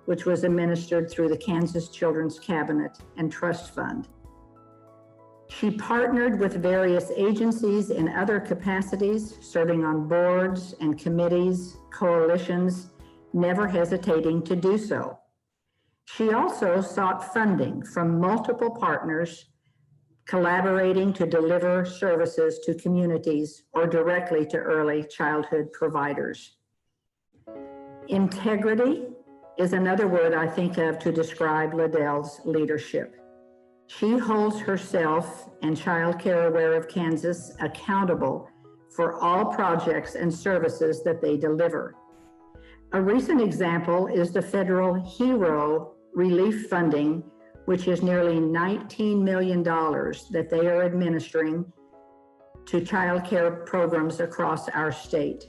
which was administered through the Kansas Children's Cabinet and Trust Fund. She partnered with various agencies in other capacities, serving on boards and committees, coalitions, never hesitating to do so. She also sought funding from multiple partners, collaborating to deliver services to communities or directly to early childhood providers. Integrity is another word I think of to describe Liddell's leadership. She holds herself and Child Care Aware of Kansas accountable for all projects and services that they deliver. A recent example is the federal HERO relief funding, which is nearly $19 million that they are administering to child care programs across our state.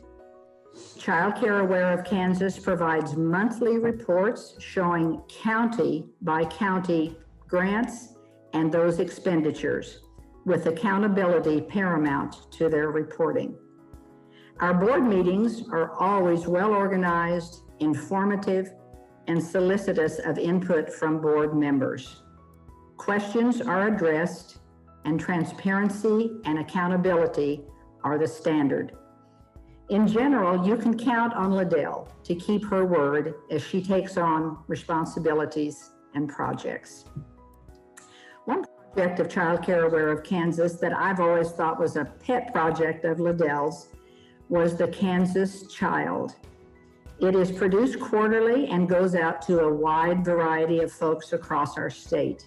Child Care Aware of Kansas provides monthly reports showing county by county grants and those expenditures, with accountability paramount to their reporting. Our board meetings are always well organized, informative, and solicitous of input from board members. Questions are addressed, and transparency and accountability are the standard. In general, you can count on Liddell to keep her word as she takes on responsibilities and projects. One project of Child Care Aware of Kansas that I've always thought was a pet project of Liddell's was the Kansas Child. It is produced quarterly and goes out to a wide variety of folks across our state.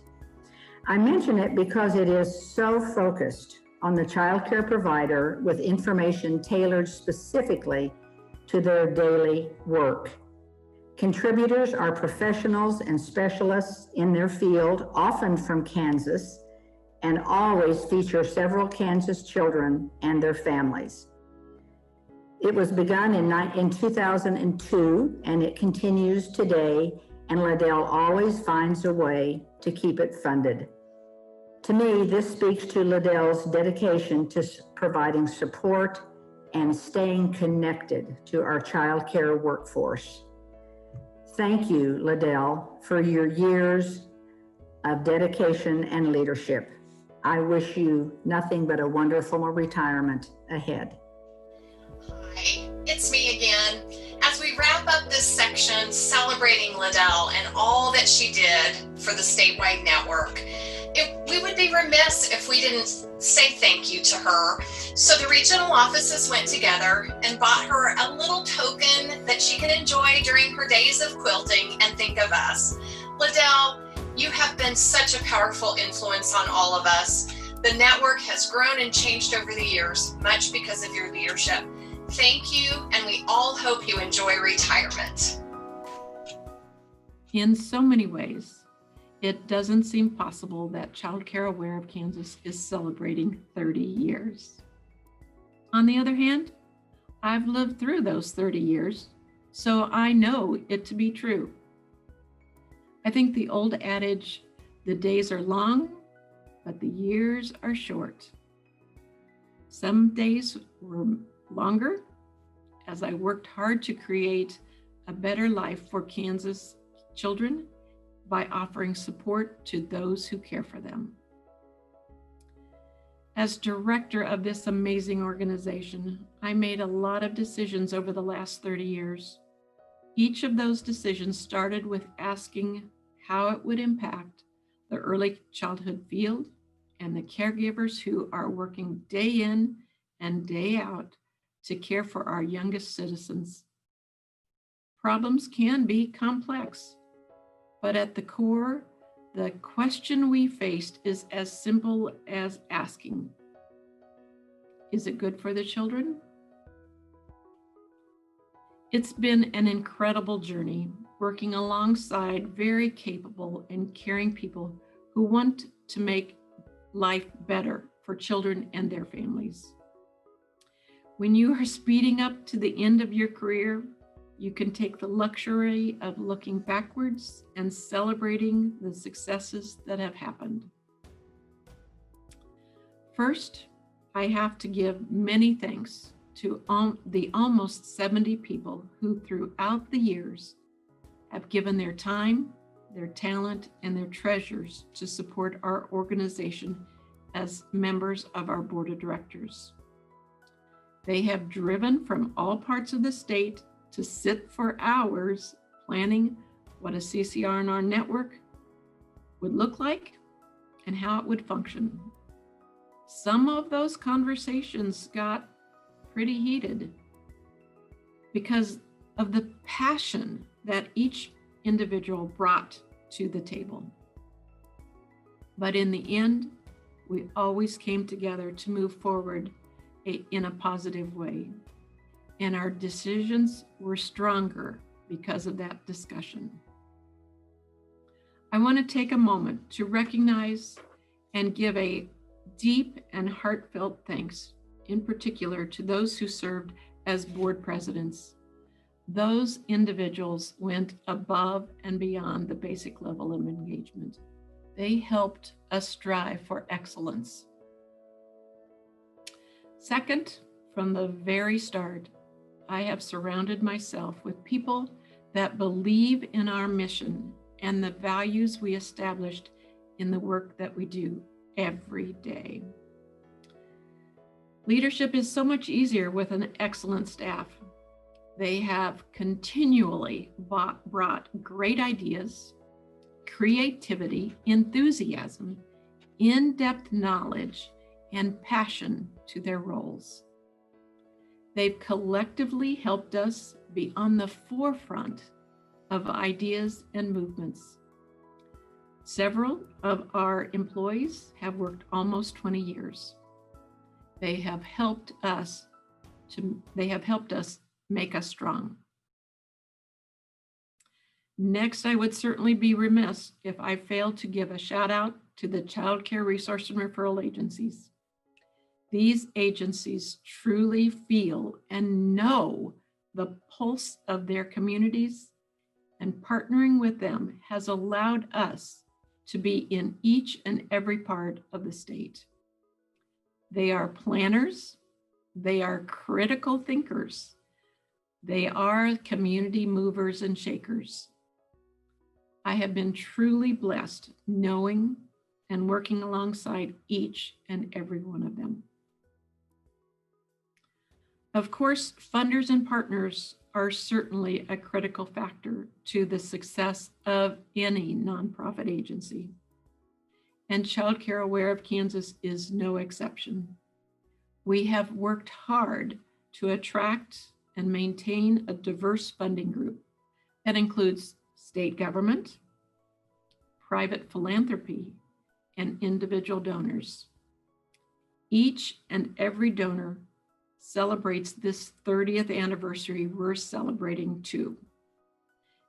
I mention it because it is so focused on the child care provider with information tailored specifically to their daily work. Contributors are professionals and specialists in their field, often from Kansas, and always feature several Kansas children and their families. It was begun in 2002, and it continues today, and Liddell always finds a way to keep it funded. To me, this speaks to Liddell's dedication to providing support and staying connected to our child care workforce. Thank you, Liddell, for your years of dedication and leadership. I wish you nothing but a wonderful retirement ahead. Hi, it's me again. As we wrap up this section celebrating Liddell and all that she did for the statewide network, we would be remiss if we didn't say thank you to her. So the regional offices went together and bought her a little token that she can enjoy during her days of quilting and think of us. Liddell, you have been such a powerful influence on all of us. The network has grown and changed over the years, much because of your leadership. Thank you, and we all hope you enjoy retirement. In so many ways, it doesn't seem possible that Child Care Aware of Kansas is celebrating 30 years. On the other hand, I've lived through those 30 years, so I know it to be true. I think the old adage, the days are long, but the years are short. Some days were longer as I worked hard to create a better life for Kansas children by offering support to those who care for them. As director of this amazing organization, I made a lot of decisions over the last 30 years. Each of those decisions started with asking how it would impact the early childhood field and the caregivers who are working day in and day out to care for our youngest citizens. Problems can be complex, but at the core, the question we faced is as simple as asking, is it good for the children? It's been an incredible journey working alongside very capable and caring people who want to make life better for children and their families. When you are speeding up to the end of your career, you can take the luxury of looking backwards and celebrating the successes that have happened. First, I have to give many thanks to the almost 70 people who throughout the years have given their time, their talent, and their treasures to support our organization as members of our board of directors. They have driven from all parts of the state to sit for hours planning what a CCR&R network would look like and how it would function. Some of those conversations got pretty heated because of the passion that each individual brought to the table. But in the end, we always came together to move forward in a positive way. And our decisions were stronger because of that discussion. I want to take a moment to recognize and give a deep and heartfelt thanks, in particular to those who served as board presidents. Those individuals went above and beyond the basic level of engagement. They helped us strive for excellence. Second, from the very start, I have surrounded myself with people that believe in our mission and the values we established in the work that we do every day. Leadership is so much easier with an excellent staff. They have continually brought great ideas, creativity, enthusiasm, in-depth knowledge, and passion to their roles. They've collectively helped us be on the forefront of ideas and movements. Several of our employees have worked almost 20 years. They have helped us make us strong. Next, I would certainly be remiss if I failed to give a shout out to the Child Care Resource and Referral Agencies. These agencies truly feel and know the pulse of their communities, and partnering with them has allowed us to be in each and every part of the state. They are planners, they are critical thinkers, they are community movers and shakers. I have been truly blessed knowing and working alongside each and every one of them. Of course, funders and partners are certainly a critical factor to the success of any nonprofit agency. And Child Care Aware of Kansas is no exception. We have worked hard to attract and maintain a diverse funding group that includes state government, private philanthropy, and individual donors. Each and every donor celebrates this 30th anniversary we're celebrating too,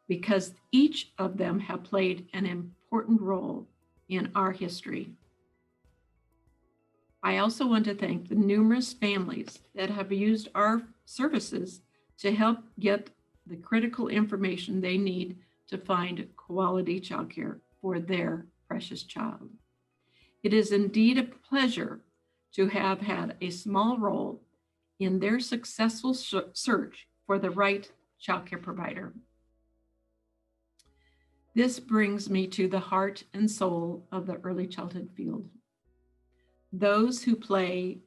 because each of them have played an important role in our history. I also want to thank the numerous families that have used our services to help get the critical information they need to find quality childcare for their precious child. It is indeed a pleasure to have had a small role in their successful search for the right childcare provider. This brings me to the heart and soul of the early childhood field. Those who play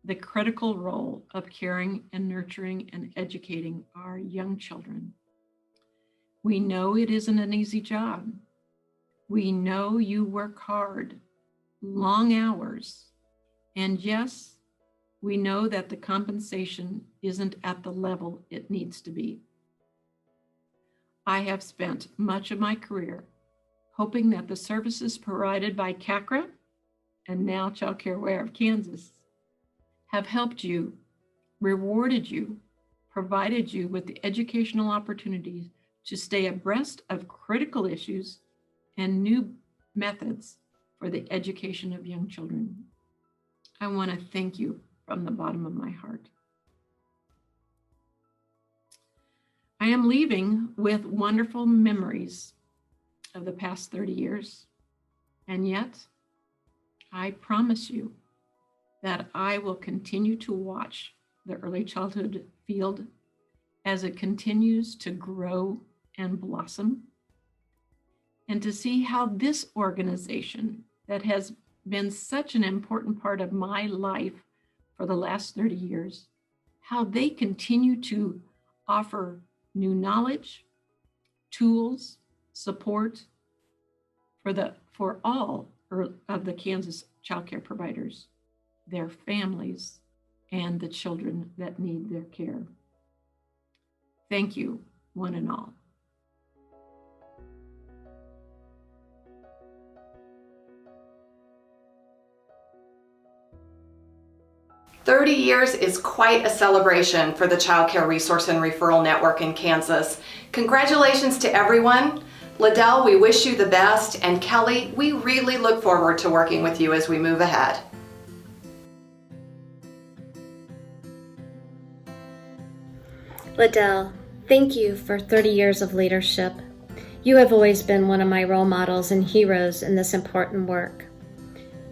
the critical role of caring and nurturing and educating our young children. We know it isn't an easy job. We know you work hard, long hours, and yes, we know that the compensation isn't at the level it needs to be. I have spent much of my career hoping that the services provided by CACRA and now Child Care Aware of Kansas have helped you, rewarded you, provided you with the educational opportunities to stay abreast of critical issues and new methods for the education of young children. I want to thank you from the bottom of my heart. I am leaving with wonderful memories of the past 30 years, and yet I promise you that I will continue to watch the early childhood field as it continues to grow and blossom, and to see how this organization that has been such an important part of my life for the last 30 years, how they continue to offer new knowledge, tools, support for all of the Kansas child care providers, their families, and the children that need their care. Thank you, one and all. "30 years is quite a celebration for the Child Care Resource and Referral Network in Kansas. Congratulations to everyone. Liddell, we wish you the best, and Kelly, we really look forward to working with you as we move ahead." Liddell, thank you for 30 years of leadership. You have always been one of my role models and heroes in this important work.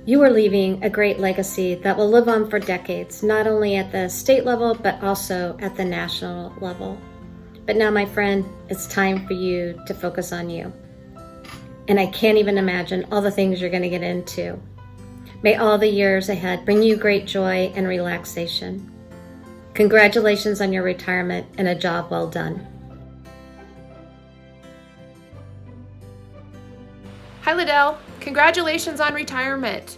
You are leaving a great legacy that will live on for decades, not only at the state level, but also at the national level. But now, my friend, it's time for you to focus on you. And I can't even imagine all the things you're going to get into. May all the years ahead bring you great joy and relaxation. Congratulations on your retirement and a job well done. Hi, Liddell. Congratulations on retirement.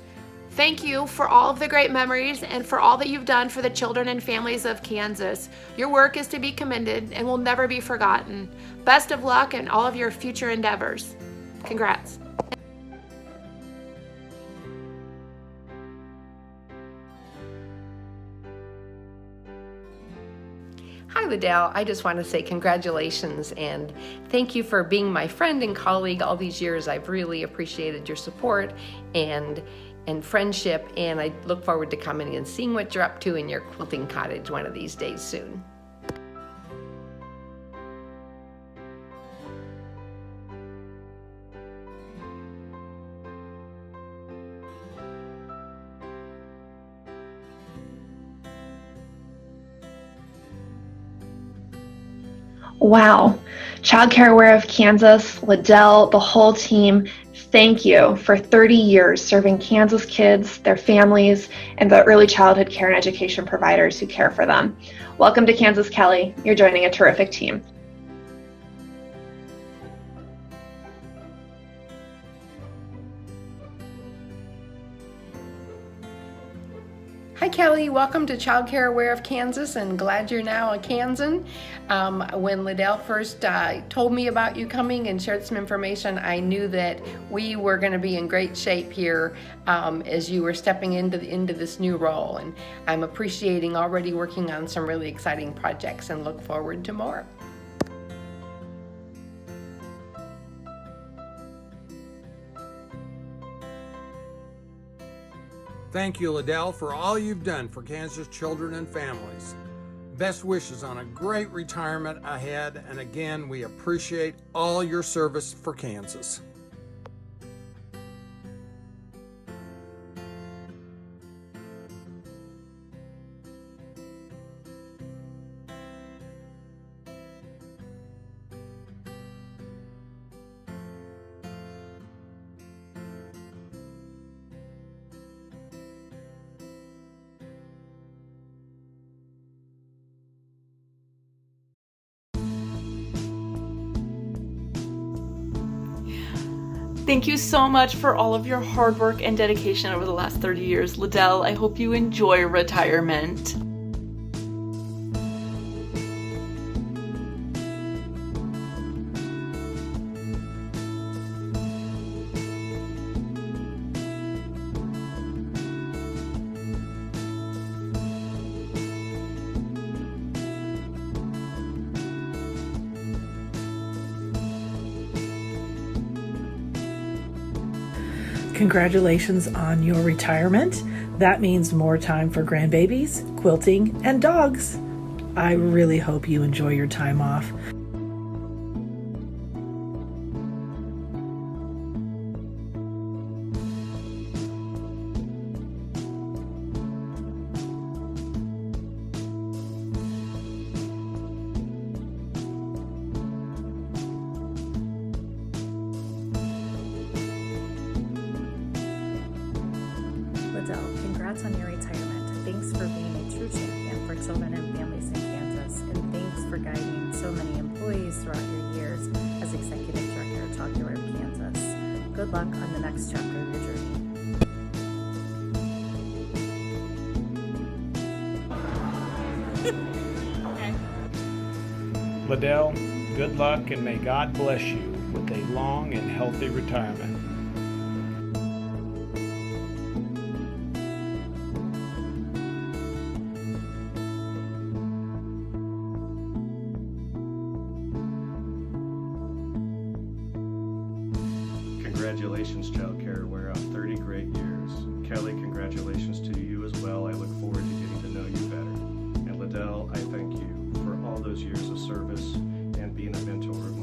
Thank you for all of the great memories and for all that you've done for the children and families of Kansas. Your work is to be commended and will never be forgotten. Best of luck in all of your future endeavors. Congrats. Hi, Liddell. I just want to say congratulations and thank you for being my friend and colleague all these years. I've really appreciated your support and friendship, and I look forward to coming and seeing what you're up to in your quilting cottage one of these days soon. Wow. Child Care Aware of Kansas, Liddell, the whole team, thank you for 30 years serving Kansas kids, their families, and the early childhood care and education providers who care for them. Welcome to Kansas, Kelly. You're joining a terrific team. Hi, Kelly. Welcome to Child Care Aware of Kansas, and glad you're now a Kansan. When Liddell first told me about you coming and shared some information, I knew that we were going to be in great shape here as you were stepping into this new role. And I'm appreciating already working on some really exciting projects and look forward to more. Thank you, Liddell, for all you've done for Kansas children and families. Best wishes on a great retirement ahead, and again, we appreciate all your service for Kansas. Thank you so much for all of your hard work and dedication over the last 30 years, Liddell. I hope you enjoy retirement. Congratulations on your retirement. That means more time for grandbabies, quilting, and dogs. I really hope you enjoy your time off. Liddell, congrats on your retirement. Thanks for being a true champion for children and families in Kansas, and thanks for guiding so many employees throughout your years as Executive Director of Child Care Aware of Kansas. Good luck on the next chapter of your journey. Liddell, good luck and may God bless you with a long and healthy retirement. Congratulations, Child Care Aware, on 30 great years. Kelly, congratulations to you as well. I look forward to getting to know you better. And Liddell, I thank you for all those years of service and being a mentor of